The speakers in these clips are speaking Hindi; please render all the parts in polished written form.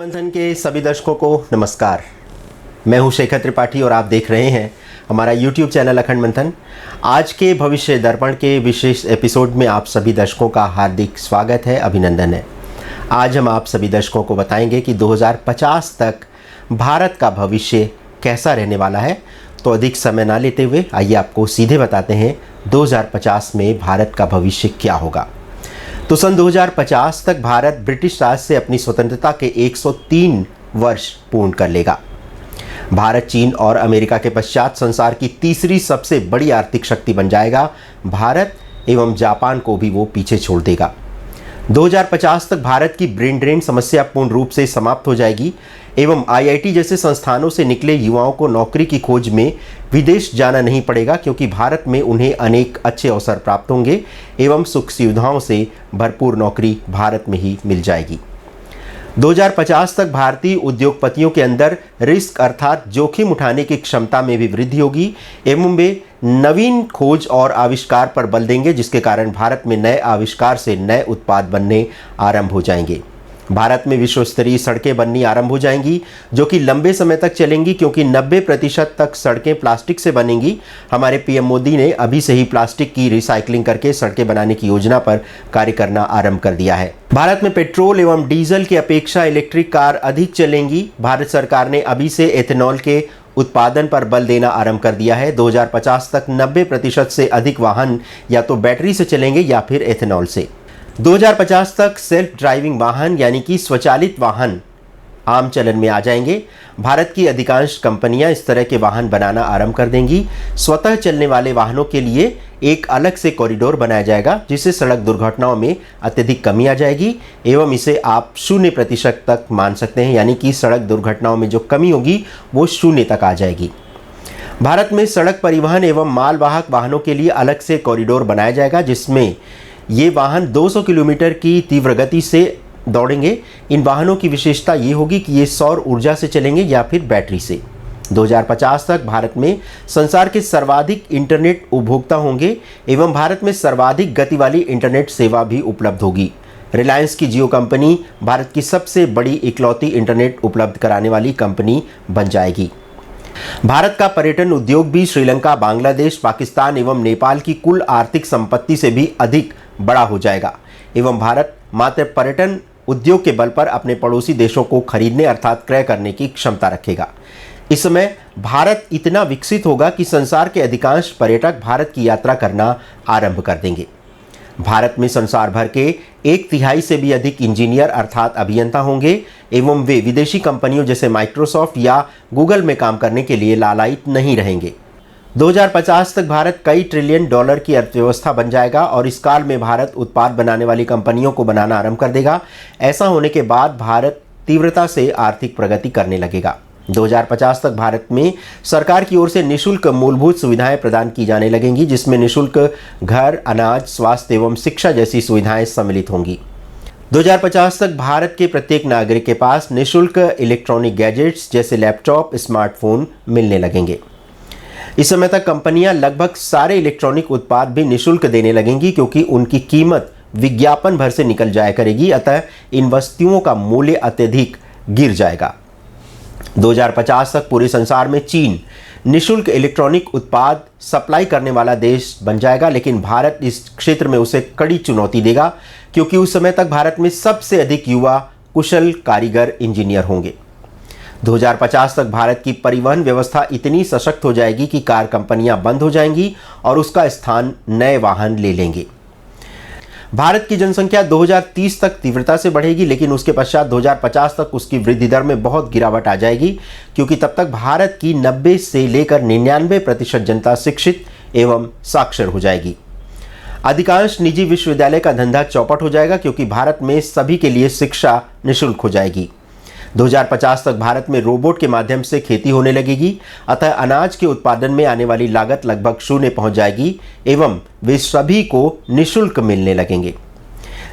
मंथन के सभी दर्शकों को नमस्कार। मैं हूं शेखर त्रिपाठी और आप देख रहे हैं हमारा YouTube चैनल अखंड मंथन। आज के भविष्य दर्पण के विशेष एपिसोड में आप सभी दर्शकों का हार्दिक स्वागत है, अभिनंदन है। आज हम आप सभी दर्शकों को बताएंगे कि 2050 तक भारत का भविष्य कैसा रहने वाला है। तो अधिक समय ना लेते हुए आइए आपको सीधे बताते हैं 2050 में भारत का भविष्य क्या होगा। तो सन 2050 तक भारत ब्रिटिश राज से अपनी स्वतंत्रता के 103 वर्ष पूर्ण कर लेगा। भारत चीन और अमेरिका के पश्चात संसार की तीसरी सबसे बड़ी आर्थिक शक्ति बन जाएगा। भारत एवं जापान को भी वो पीछे छोड़ देगा। 2050 तक भारत की ब्रेन ड्रेन समस्या पूर्ण रूप से समाप्त हो जाएगी एवं आईआईटी जैसे संस्थानों से निकले युवाओं को नौकरी की खोज में विदेश जाना नहीं पड़ेगा, क्योंकि भारत में उन्हें अनेक अच्छे अवसर प्राप्त होंगे एवं सुख सुविधाओं से भरपूर नौकरी भारत में ही मिल जाएगी। 2050 तक भारतीय उद्योगपतियों के अंदर रिस्क अर्थात जोखिम उठाने की क्षमता में भी वृद्धि होगी एवं वे नवीन खोज और आविष्कार पर बल देंगे, जिसके कारण भारत में नए आविष्कार से नए उत्पाद बनने आरंभ हो जाएंगे। भारत में विश्व स्तरीय सड़कें बननी आरंभ हो जाएंगी जो कि लंबे समय तक चलेंगी, क्योंकि 90% तक सड़कें प्लास्टिक से बनेंगी। हमारे पीएम मोदी ने अभी से ही प्लास्टिक की रिसाइकलिंग करके सड़कें बनाने की योजना पर कार्य करना आरंभ कर दिया है। भारत में पेट्रोल एवं डीजल की अपेक्षा इलेक्ट्रिक कार अधिक चलेंगी। भारत सरकार ने अभी से एथेनॉल के उत्पादन पर बल देना आरंभ कर दिया है। 2050 तक 90% से अधिक वाहन या तो बैटरी से चलेंगे या फिर एथेनॉल से। 2050 तक सेल्फ ड्राइविंग वाहन यानी कि स्वचालित वाहन आम चलन में आ जाएंगे। भारत की अधिकांश कंपनियां इस तरह के वाहन बनाना आरंभ कर देंगी। स्वतः चलने वाले वाहनों के लिए एक अलग से कॉरिडोर बनाया जाएगा, जिससे सड़क दुर्घटनाओं में अत्यधिक कमी आ जाएगी एवं इसे आप 0% तक मान सकते हैं, यानी कि सड़क दुर्घटनाओं में जो कमी होगी वो 0 तक आ जाएगी। भारत में सड़क परिवहन एवं मालवाहक वाहनों के लिए अलग से कॉरिडोर बनाया जाएगा, जिसमें ये वाहन 200 किलोमीटर की तीव्र गति से दौड़ेंगे। इन वाहनों की विशेषता ये होगी कि ये सौर ऊर्जा से चलेंगे या फिर बैटरी से। 2050 तक भारत में संसार के सर्वाधिक इंटरनेट उपभोक्ता होंगे एवं भारत में सर्वाधिक गति वाली इंटरनेट सेवा भी उपलब्ध होगी। रिलायंस की जियो कंपनी भारत की सबसे बड़ी इकलौती इंटरनेट उपलब्ध कराने वाली कंपनी बन जाएगी। भारत का पर्यटन उद्योग भी श्रीलंका, बांग्लादेश, पाकिस्तान एवं नेपाल की कुल आर्थिक संपत्ति से भी अधिक बड़ा हो जाएगा एवं भारत मात्र पर्यटन उद्योग के बल पर अपने पड़ोसी देशों को खरीदने अर्थात क्रय करने की क्षमता रखेगा। इस समय भारत इतना विकसित होगा कि संसार के अधिकांश पर्यटक भारत की यात्रा करना आरंभ कर देंगे। भारत में संसार भर के 1/3 से भी अधिक इंजीनियर अर्थात अभियंता होंगे एवं वे विदेशी कंपनियों जैसे माइक्रोसॉफ्ट या गूगल में काम करने के लिए लालायित नहीं रहेंगे। 2050 तक भारत कई ट्रिलियन डॉलर की अर्थव्यवस्था बन जाएगा और इस काल में भारत उत्पाद बनाने वाली कंपनियों को बनाना आरंभ कर देगा। ऐसा होने के बाद भारत तीव्रता से आर्थिक प्रगति करने लगेगा। 2050 तक भारत में सरकार की ओर से निःशुल्क मूलभूत सुविधाएं प्रदान की जाने लगेंगी, जिसमें निःशुल्क घर, अनाज, स्वास्थ्य एवं शिक्षा जैसी सुविधाएं सम्मिलित होंगी। 2050 तक भारत के प्रत्येक नागरिक के पास निःशुल्क इलेक्ट्रॉनिक गैजेट्स जैसे लैपटॉप, स्मार्टफोन मिलने लगेंगे। इस समय तक कंपनियां लगभग सारे इलेक्ट्रॉनिक उत्पाद भी निःशुल्क देने लगेंगी, क्योंकि उनकी कीमत विज्ञापन भर से निकल जाया करेगी। अतः इन वस्तुओं का मूल्य अत्यधिक गिर जाएगा। 2050 तक पूरे संसार में चीन निःशुल्क इलेक्ट्रॉनिक उत्पाद सप्लाई करने वाला देश बन जाएगा, लेकिन भारत इस क्षेत्र में उसे कड़ी चुनौती देगा, क्योंकि उस समय तक भारत में सबसे अधिक युवा कुशल कारीगर इंजीनियर होंगे। 2050 तक भारत की परिवहन व्यवस्था इतनी सशक्त हो जाएगी कि कार कंपनियां बंद हो जाएंगी और उसका स्थान नए वाहन ले लेंगे। भारत की जनसंख्या 2030 तक तीव्रता से बढ़ेगी, लेकिन उसके पश्चात 2050 तक उसकी वृद्धि दर में बहुत गिरावट आ जाएगी, क्योंकि तब तक भारत की 90 से लेकर 99% जनता शिक्षित एवं साक्षर हो जाएगी। अधिकांश निजी विश्वविद्यालय का धंधा चौपट हो जाएगा, क्योंकि भारत में सभी के लिए शिक्षा निःशुल्क हो जाएगी। 2050 तक भारत में रोबोट के माध्यम से खेती होने लगेगी, अतः अनाज के उत्पादन में आने वाली लागत लगभग 0 पहुंच जाएगी एवं वे सभी को निःशुल्क मिलने लगेंगे।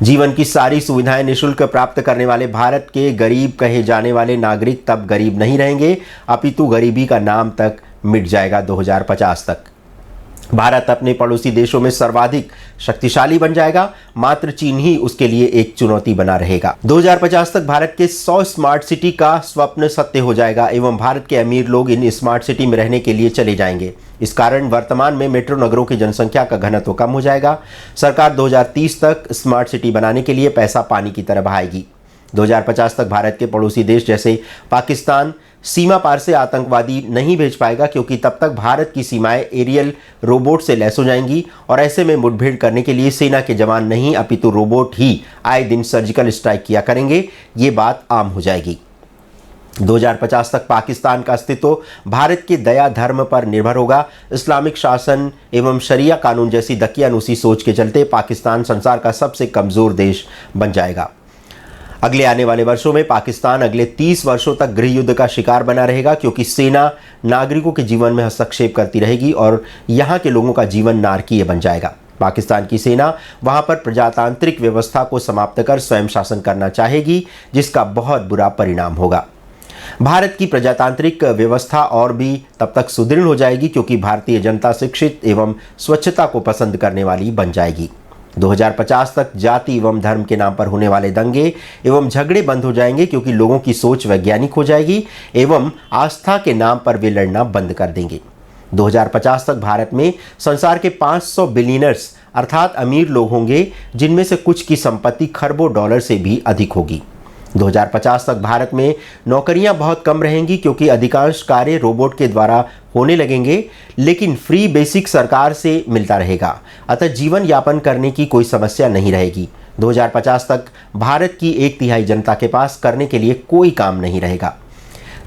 जीवन की सारी सुविधाएं निःशुल्क प्राप्त करने वाले भारत के गरीब कहे जाने वाले नागरिक तब गरीब नहीं रहेंगे, अपितु गरीबी का नाम तक मिट जाएगा 2050 तक। भारत अपने पड़ोसी देशों में सर्वाधिक शक्तिशाली बन जाएगा, मात्र चीन ही उसके लिए एक चुनौती बना रहेगा। 2050 तक भारत के 100 स्मार्ट सिटी का स्वप्न सत्य हो जाएगा एवं भारत के अमीर लोग इन स्मार्ट सिटी में रहने के लिए चले जाएंगे। इस कारण वर्तमान में मेट्रो नगरों की जनसंख्या का घनत्व कम हो जाएगा। सरकार 2030 तक स्मार्ट सिटी बनाने के लिए पैसा पानी की तरह बहाएगी। 2050 तक भारत के पड़ोसी देश जैसे पाकिस्तान सीमा पार से आतंकवादी नहीं भेज पाएगा, क्योंकि तब तक भारत की सीमाएं एरियल रोबोट से लैस हो जाएंगी और ऐसे में मुठभेड़ करने के लिए सेना के जवान नहीं अपितु रोबोट ही आए दिन सर्जिकल स्ट्राइक किया करेंगे। ये बात आम हो जाएगी। 2050 तक पाकिस्तान का अस्तित्व भारत के दया धर्म पर निर्भर होगा। इस्लामिक शासन एवं शरिया कानून जैसी दकियानूसी सोच के चलते पाकिस्तान संसार का सबसे कमज़ोर देश बन जाएगा। अगले आने वाले वर्षों में पाकिस्तान अगले 30 वर्षों तक गृह युद्ध का शिकार बना रहेगा, क्योंकि सेना नागरिकों के जीवन में हस्तक्षेप करती रहेगी और यहाँ के लोगों का जीवन नारकीय बन जाएगा। पाकिस्तान की सेना वहाँ पर प्रजातांत्रिक व्यवस्था को समाप्त कर स्वयं शासन करना चाहेगी, जिसका बहुत बुरा परिणाम होगा। भारत की प्रजातांत्रिक व्यवस्था और भी तब तक सुदृढ़ हो जाएगी, क्योंकि भारतीय जनता शिक्षित एवं स्वच्छता को पसंद करने वाली बन जाएगी। 2050 तक जाति एवं धर्म के नाम पर होने वाले दंगे एवं झगड़े बंद हो जाएंगे, क्योंकि लोगों की सोच वैज्ञानिक हो जाएगी एवं आस्था के नाम पर वे लड़ना बंद कर देंगे। 2050 तक भारत में संसार के 500 बिलियनर्स अर्थात अमीर लोग होंगे, जिनमें से कुछ की संपत्ति खरबों डॉलर से भी अधिक होगी। 2050 तक भारत में नौकरियां बहुत कम रहेंगी, क्योंकि अधिकांश कार्य रोबोट के द्वारा होने लगेंगे, लेकिन फ्री बेसिक सरकार से मिलता रहेगा, अतः जीवन यापन करने की कोई समस्या नहीं रहेगी। 2050 तक भारत की 1/3 जनता के पास करने के लिए कोई काम नहीं रहेगा।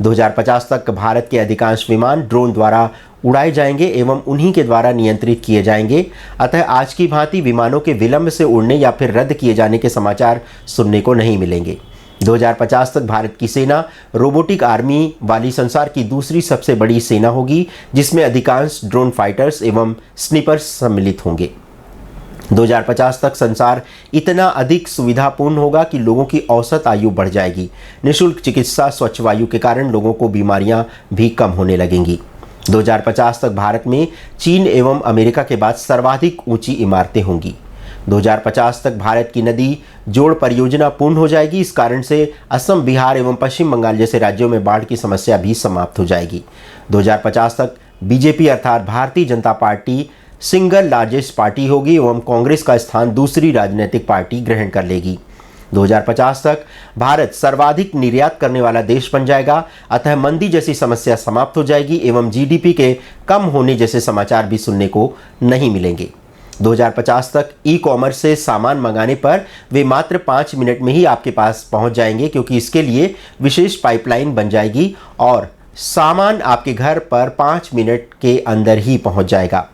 2050 तक भारत के अधिकांश विमान ड्रोन द्वारा उड़ाए जाएंगे एवं उन्हीं के द्वारा नियंत्रित किए जाएंगे, अतः आज की भांति विमानों के विलंब से उड़ने या फिर रद्द किए जाने के समाचार सुनने को नहीं मिलेंगे। 2050 तक भारत की सेना रोबोटिक आर्मी वाली संसार की दूसरी सबसे बड़ी सेना होगी, जिसमें अधिकांश ड्रोन फाइटर्स एवं स्नीपर्स सम्मिलित होंगे। 2050 तक संसार इतना अधिक सुविधापूर्ण होगा कि लोगों की औसत आयु बढ़ जाएगी। निःशुल्क चिकित्सा, स्वच्छ वायु के कारण लोगों को बीमारियां भी कम होने लगेंगी। 2050 तक भारत में चीन एवं अमेरिका के बाद सर्वाधिक ऊंची इमारतें होंगी। 2050 तक भारत की नदी जोड़ परियोजना पूर्ण हो जाएगी। इस कारण से असम, बिहार एवं पश्चिम बंगाल जैसे राज्यों में बाढ़ की समस्या भी समाप्त हो जाएगी। 2050 तक बीजेपी अर्थात Bharatiya Janata party single largest party होगी एवं कांग्रेस का स्थान दूसरी राजनीतिक पार्टी ग्रहण कर लेगी। 2050 तक भारत सर्वाधिक निर्यात करने वाला देश बन जाएगा, अतः मंदी जैसी समस्या समाप्त हो जाएगी एवं जीडीपी के कम होने जैसे समाचार भी सुनने को नहीं मिलेंगे। 2050 तक ई कॉमर्स से सामान मंगाने पर वे मात्र 5 मिनट में ही आपके पास पहुंच जाएंगे, क्योंकि इसके लिए विशेष पाइपलाइन बन जाएगी और सामान आपके घर पर 5 मिनट के अंदर ही पहुंच जाएगा।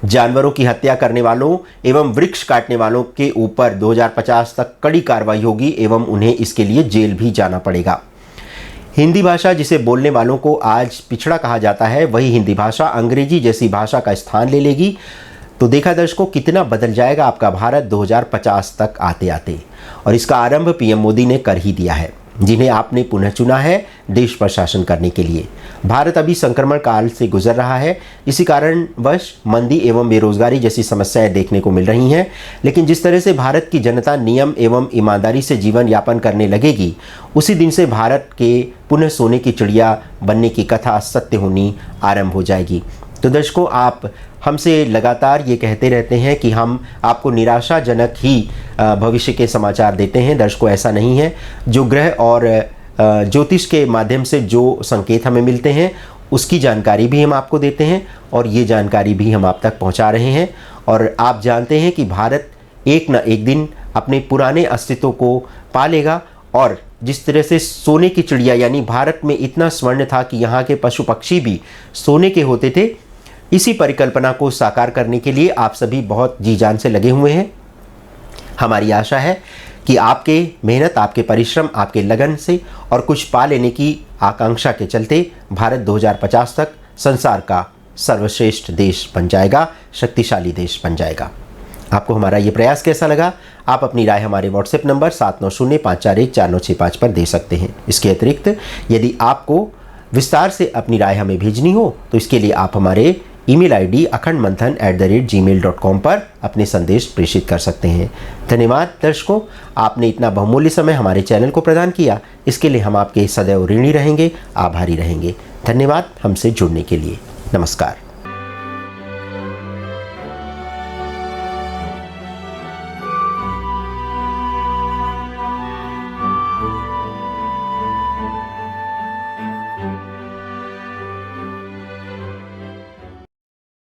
जानवरों की हत्या करने वालों एवं वृक्ष काटने वालों के ऊपर 2050 तक कड़ी कार्रवाई होगी एवं उन्हें इसके लिए जेल भी जाना पड़ेगा। हिंदी भाषा जिसे बोलने वालों को आज पिछड़ा कहा जाता है, वही हिंदी भाषा अंग्रेजी जैसी भाषा का स्थान ले लेगी। तो देखा दर्शकों, कितना बदल जाएगा आपका भारत 2050 तक आते आते, और इसका आरंभ पीएम मोदी ने कर ही दिया है, जिन्हें आपने पुनः चुना है देश पर शासन करने के लिए। भारत अभी संक्रमण काल से गुजर रहा है, इसी कारणवश मंदी एवं बेरोजगारी जैसी समस्याएं देखने को मिल रही हैं, लेकिन जिस तरह से भारत की जनता नियम एवं ईमानदारी से जीवन यापन करने लगेगी, उसी दिन से भारत के पुनः सोने की चिड़िया बनने की कथा सत्य होनी आरंभ हो जाएगी। तो दर्शकों, आप हमसे लगातार ये कहते रहते हैं कि हम आपको निराशाजनक ही भविष्य के समाचार देते हैं। दर्शकों, ऐसा नहीं है। जो ग्रह और ज्योतिष के माध्यम से जो संकेत हमें मिलते हैं, उसकी जानकारी भी हम आपको देते हैं और ये जानकारी भी हम आप तक पहुंचा रहे हैं। और आप जानते हैं कि भारत एक न एक दिन अपने पुराने अस्तित्व को पा लेगा, और जिस तरह से सोने की चिड़िया यानी भारत में इतना स्वर्ण था कि यहाँ के पशु पक्षी भी सोने के होते थे, इसी परिकल्पना को साकार करने के लिए आप सभी बहुत जी जान से लगे हुए हैं। हमारी आशा है कि आपके मेहनत, आपके परिश्रम, आपके लगन से और कुछ पा लेने की आकांक्षा के चलते भारत 2050 तक संसार का सर्वश्रेष्ठ देश बन जाएगा, शक्तिशाली देश बन जाएगा। आपको हमारा ये प्रयास कैसा लगा? आप अपनी राय हमारे व्हाट्सएप नंबर 7905414965 पर दे सकते हैं। इसके अतिरिक्त यदि आपको विस्तार से अपनी राय हमें भेजनी हो, तो इसके लिए आप हमारे ईमेल आईडी akhandmanthan@gmail.com पर अपने संदेश प्रेषित कर सकते हैं। धन्यवाद दर्शकों, आपने इतना बहुमूल्य समय हमारे चैनल को प्रदान किया, इसके लिए हम आपके सदैव ऋणी रहेंगे, आभारी रहेंगे। धन्यवाद हमसे जुड़ने के लिए। नमस्कार।